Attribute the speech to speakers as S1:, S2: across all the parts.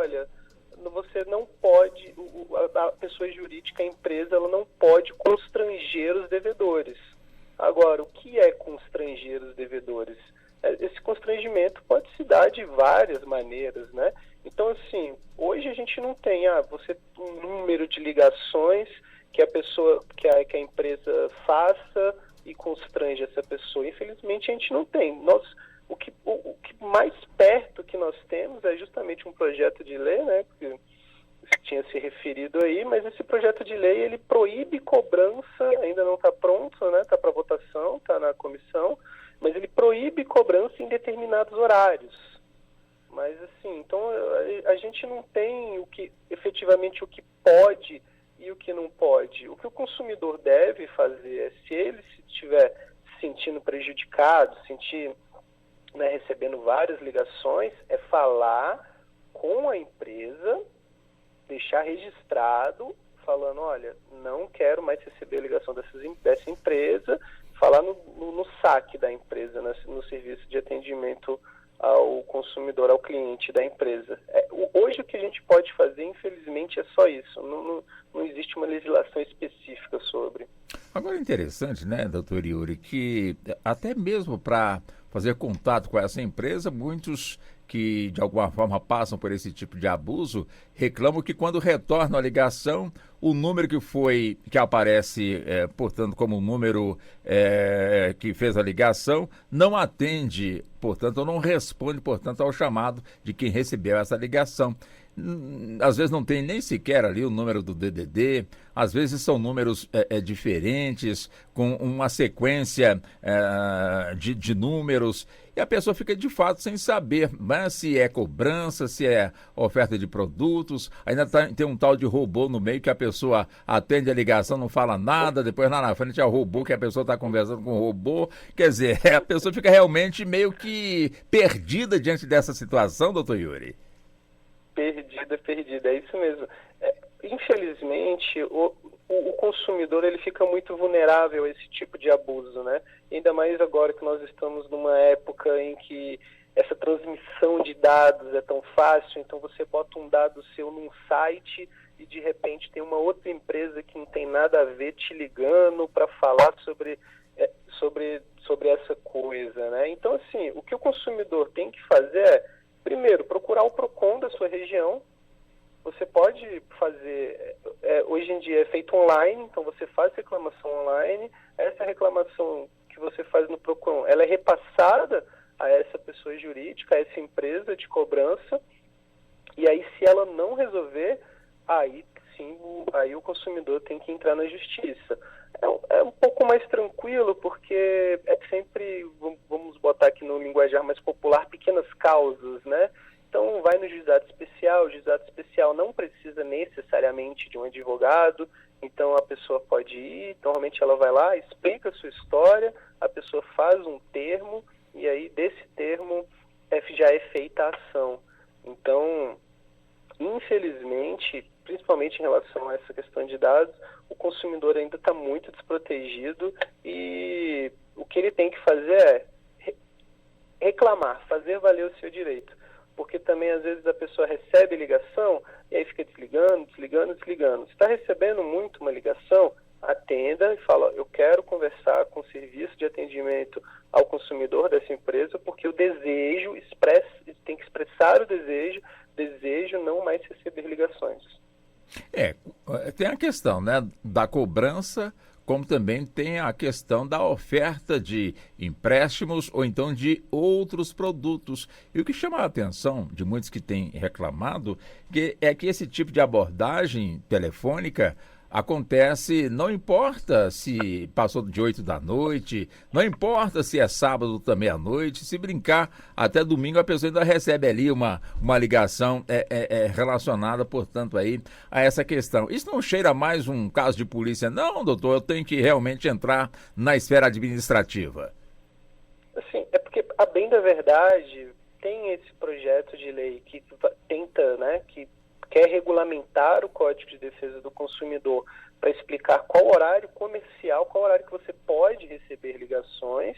S1: olha, você não pode, a pessoa jurídica, a empresa, ela não pode constranger os devedores. Agora, o que é constranger os devedores? Esse constrangimento pode se dar de várias maneiras, né? Então, assim, hoje a gente não tem você um número de ligações que a pessoa, que a empresa faça e constrange essa pessoa. Infelizmente, a gente não tem. O que mais perto que nós temos é justamente um projeto de lei, né? Que tinha se referido aí, mas esse projeto de lei, ele proíbe cobrança, ainda não está pronto, né? Está para votação, está na comissão, mas ele proíbe cobrança em determinados horários. Mas assim, então a gente não tem efetivamente o que pode e o que não pode. O que o consumidor deve fazer é, se ele estiver se sentindo prejudicado, recebendo várias ligações, é falar com a empresa, deixar registrado, falando, olha, não quero mais receber a ligação dessa empresa, falar no saque da empresa, no serviço de atendimento ao consumidor, ao cliente da empresa. Hoje o que a gente pode fazer, infelizmente, é só isso. Não existe uma legislação específica sobre.
S2: Agora é interessante, né, doutor Yuri, que até mesmo para fazer contato com essa empresa, muitos que de alguma forma passam por esse tipo de abuso reclamam que quando retornam a ligação, o número que aparece, portanto, como o número que fez a ligação, não atende, portanto, não responde, portanto, ao chamado de quem recebeu essa ligação. Às vezes não tem nem sequer ali o número do DDD, às vezes são números diferentes, com uma sequência de números, e a pessoa fica de fato sem saber, né, se é cobrança, se é oferta de produtos. Ainda tem um tal de robô no meio que a pessoa atende a ligação, não fala nada, depois lá na frente é o robô que a pessoa está conversando com o robô. Quer dizer, a pessoa fica realmente meio que perdida diante dessa situação, doutor Yuri.
S1: Perdida, é isso mesmo. Infelizmente, o consumidor, ele fica muito vulnerável a esse tipo de abuso, né? Ainda mais agora que nós estamos numa época em que essa transmissão de dados é tão fácil, então você bota um dado seu num site e de repente tem uma outra empresa que não tem nada a ver te ligando para falar sobre essa coisa, né? Então, assim, o que o consumidor tem que fazer é, primeiro, procurar o PROCON da sua região. Você pode fazer, hoje em dia é feito online, então você faz reclamação online. Essa reclamação que você faz no PROCON, ela é repassada a essa pessoa jurídica, a essa empresa de cobrança, e aí se ela não resolver, aí sim, aí o consumidor tem que entrar na justiça. É um pouco mais tranquilo, porque é sempre, vamos botar aqui no linguajar mais popular, pequenas causas, né? Então, vai no juizado especial. O juizado especial não precisa necessariamente de um advogado, então a pessoa pode ir, normalmente ela vai lá, explica a sua história, a pessoa faz um termo, e aí desse termo já é feita a ação. Então, infelizmente, principalmente em relação a essa questão de dados, o consumidor ainda está muito desprotegido, e o que ele tem que fazer é reclamar, fazer valer o seu direito. Porque também, às vezes, a pessoa recebe ligação e aí fica desligando. Se está recebendo muito uma ligação, atenda e fala, eu quero conversar com o serviço de atendimento ao consumidor dessa empresa, porque o desejo, tem que expressar o desejo não mais receber ligações.
S2: Tem a questão, né, da cobrança, como também tem a questão da oferta de empréstimos ou então de outros produtos. E o que chama a atenção de muitos que têm reclamado é que esse tipo de abordagem telefônica acontece, não importa se passou de 8 da noite, não importa se é sábado também à noite, se brincar, até domingo a pessoa ainda recebe ali uma ligação relacionada, portanto, aí a essa questão. Isso não cheira mais um caso de polícia? Não, doutor, eu tenho que realmente entrar na esfera administrativa.
S1: Assim, é porque, a bem da verdade, tem esse projeto de lei que tenta, né, que quer regulamentar o Código de Defesa do Consumidor para explicar qual horário comercial, qual horário que você pode receber ligações,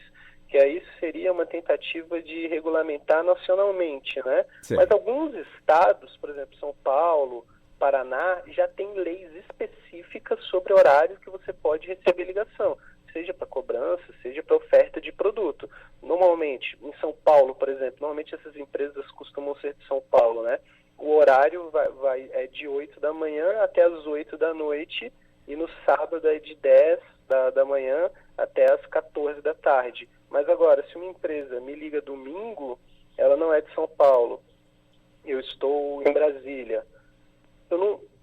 S1: porque aí seria uma tentativa de regulamentar nacionalmente, né?
S2: Sim.
S1: Mas alguns estados, por exemplo, São Paulo, Paraná, já tem leis específicas sobre horário que você pode receber ligação, seja para cobrança, seja para oferta de produto. Normalmente, em São Paulo, por exemplo, normalmente essas empresas costumam ser de São Paulo, né? O horário é de 8 da manhã até as 8 da noite, e no sábado é de 10 da manhã até as 14 da tarde. Mas agora, se uma empresa me liga domingo, ela não é de São Paulo, eu estou em Brasília,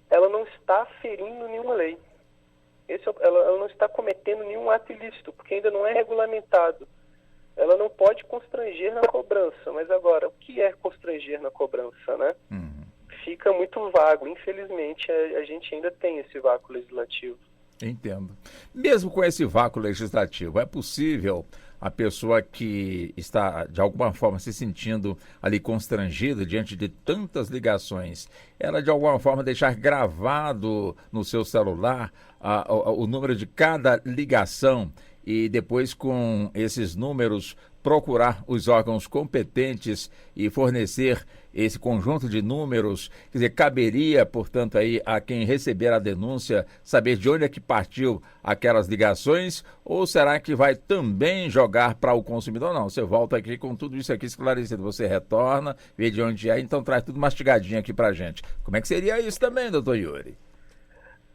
S1: ela não está ferindo nenhuma lei. Ela não está cometendo nenhum ato ilícito, porque ainda não é regulamentado. Ela não pode constranger na cobrança, mas agora, o que é constranger na cobrança, né? Fica muito vago. Infelizmente, a gente ainda tem esse vácuo legislativo.
S2: Entendo. Mesmo com esse vácuo legislativo, é possível a pessoa que está, de alguma forma, se sentindo ali constrangida diante de tantas ligações, ela, de alguma forma, deixar gravado no seu celular o número de cada ligação e depois, com esses números, procurar os órgãos competentes e fornecer esse conjunto de números? Quer dizer, caberia, portanto, aí a quem receber a denúncia saber de onde é que partiu aquelas ligações, ou será que vai também jogar para o consumidor? Não, você volta aqui com tudo isso aqui esclarecido, você retorna, vê de onde é, então traz tudo mastigadinho aqui para a gente. Como é que seria isso também, doutor Yuri?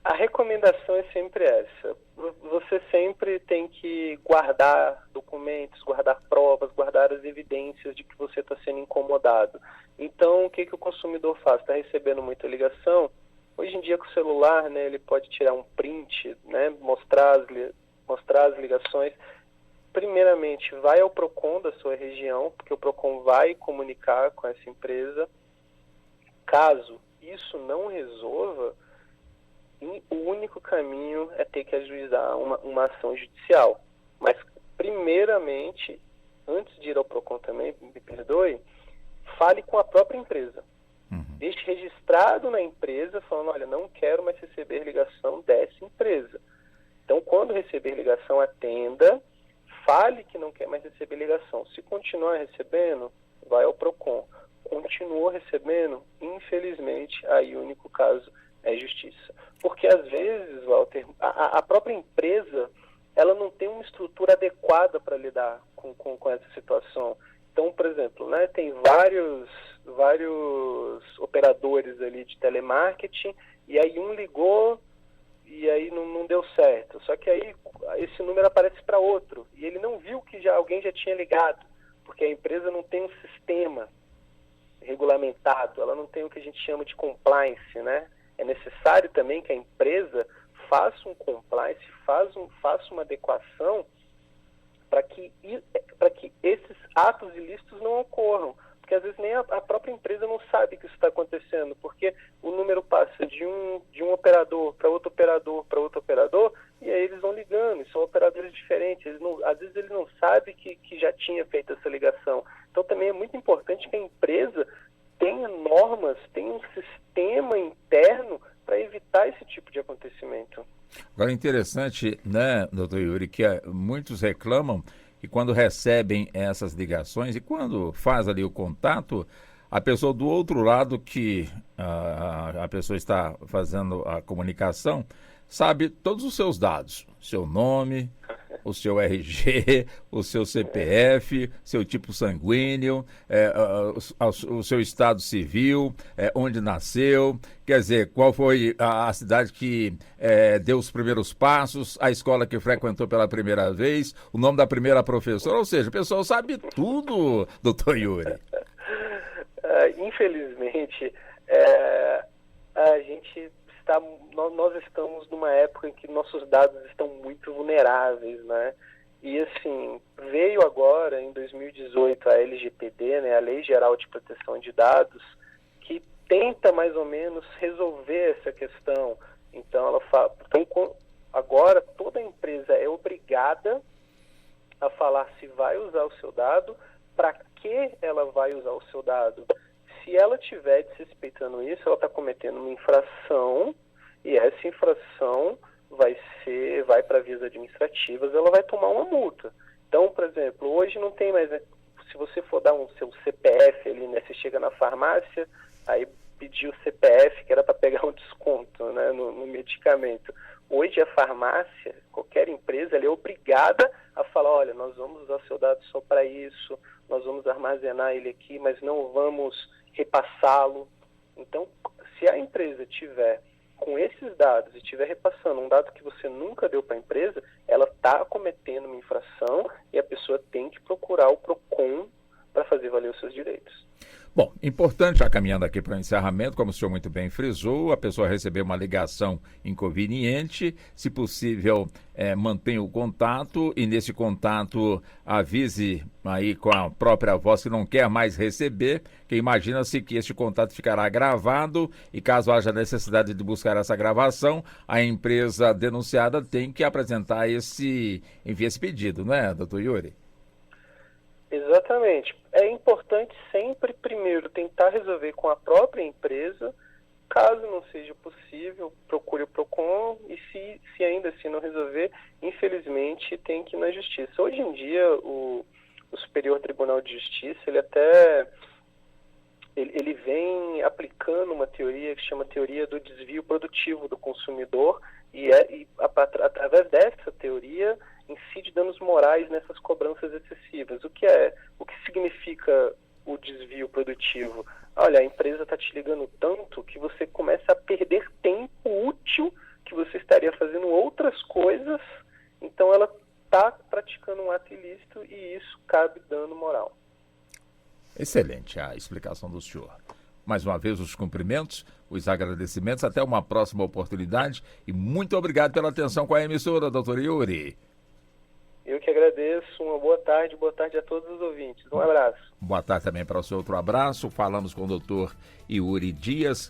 S1: A recomendação é sempre essa. Você sempre tem que guardar documentos, guardar provas, guardar as evidências de que você está sendo incomodado. Então, o que o consumidor faz? Está recebendo muita ligação? Hoje em dia, com o celular, né, ele pode tirar um print, né, mostrar as ligações. Primeiramente, vai ao PROCON da sua região, porque o PROCON vai comunicar com essa empresa. Caso isso não resolva, o único caminho é ter que ajuizar uma ação judicial. Mas, primeiramente, antes de ir ao PROCON também, me perdoe, fale com a própria empresa. Deixe registrado na empresa, falando, olha, não quero mais receber ligação dessa empresa. Então, quando receber ligação, atenda, fale que não quer mais receber ligação. Se continuar recebendo, vai ao PROCON. Continuou recebendo, infelizmente, aí o único caso é justiça. Porque, às vezes, Walter, a própria empresa, ela não tem uma estrutura adequada para lidar com essa situação. Então, por exemplo, né, tem vários operadores ali de telemarketing, e aí um ligou e aí não deu certo. Só que aí esse número aparece para outro, e ele não viu que alguém já tinha ligado, porque a empresa não tem um sistema regulamentado, ela não tem o que a gente chama de compliance, né? É necessário também que a empresa faça um compliance, faça uma adequação para que esses atos ilícitos não ocorram. Porque às vezes nem a própria empresa não sabe que isso está acontecendo, porque o número passa de um operador para outro operador para outro operador, e aí eles vão ligando, e são operadores diferentes. Às vezes ele não sabe que já tinha feito essa ligação. Então também é muito importante que a empresa tenha normas, tenha um sistema interno para evitar esse tipo de acontecimento.
S2: Agora, interessante, né, doutor Yuri, que muitos reclamam que quando recebem essas ligações e quando faz ali o contato, a pessoa do outro lado que a pessoa está fazendo a comunicação sabe todos os seus dados, seu nome, o seu RG, o seu CPF, seu tipo sanguíneo, o seu estado civil, onde nasceu, quer dizer, qual foi a cidade que deu os primeiros passos, a escola que frequentou pela primeira vez, o nome da primeira professora, ou seja, o pessoal sabe tudo, doutor Yuri.
S1: Infelizmente, nós estamos numa época em que nossos dados estão muito vulneráveis, né? E assim, veio agora, em 2018, a LGPD, né, a Lei Geral de Proteção de Dados, que tenta mais ou menos resolver essa questão. Então, ela fala, agora toda empresa é obrigada a falar se vai usar o seu dado, para que ela vai usar o seu dado. Se ela estiver desrespeitando isso, ela está cometendo uma infração, e essa infração vai para vias administrativas, ela vai tomar uma multa. Então, Então, por exemplo, hoje não tem mais, né? Se você for dar seu CPF ali, né? Você chega na farmácia, aí pedir o CPF, que era para pegar um desconto, né, no medicamento. Hoje a farmácia, qualquer empresa, ela é obrigada a falar, olha, nós vamos usar seu dado só para isso, nós vamos armazenar ele aqui, mas não vamos repassá-lo. Então, se a empresa tiver com esses dados e estiver repassando um dado que você nunca deu para a empresa, ela está cometendo uma infração e a pessoa tem que procurar o PROCON para fazer valer os seus direitos.
S2: Bom, importante, já caminhando aqui para o encerramento, como o senhor muito bem frisou, a pessoa receber uma ligação inconveniente, se possível, mantenha o contato e nesse contato avise aí com a própria voz que não quer mais receber, que imagina-se que este contato ficará gravado e caso haja necessidade de buscar essa gravação, a empresa denunciada tem que apresentar enviar esse pedido, não é, doutor Yuri?
S1: Exatamente. É importante sempre, primeiro, tentar resolver com a própria empresa. Caso não seja possível, procure o PROCON e se ainda assim não resolver, infelizmente, tem que ir na Justiça. Hoje em dia, o Superior Tribunal de Justiça, ele vem aplicando uma teoria que chama teoria do desvio produtivo do consumidor e através dessa teoria incide danos morais nessas cobranças excessivas. O que significa o desvio produtivo? Olha, a empresa está te ligando tanto que você começa a perder tempo útil que você estaria fazendo outras coisas, então ela está praticando um ato ilícito e isso cabe dano moral.
S2: Excelente a explicação do senhor. Mais uma vez os cumprimentos, os agradecimentos, até uma próxima oportunidade e muito obrigado pela atenção com a emissora, doutor Yuri.
S1: Eu que agradeço, uma boa tarde a todos os ouvintes. Um abraço.
S2: Boa tarde também para o seu outro abraço. Falamos com o doutor Yuri Dias,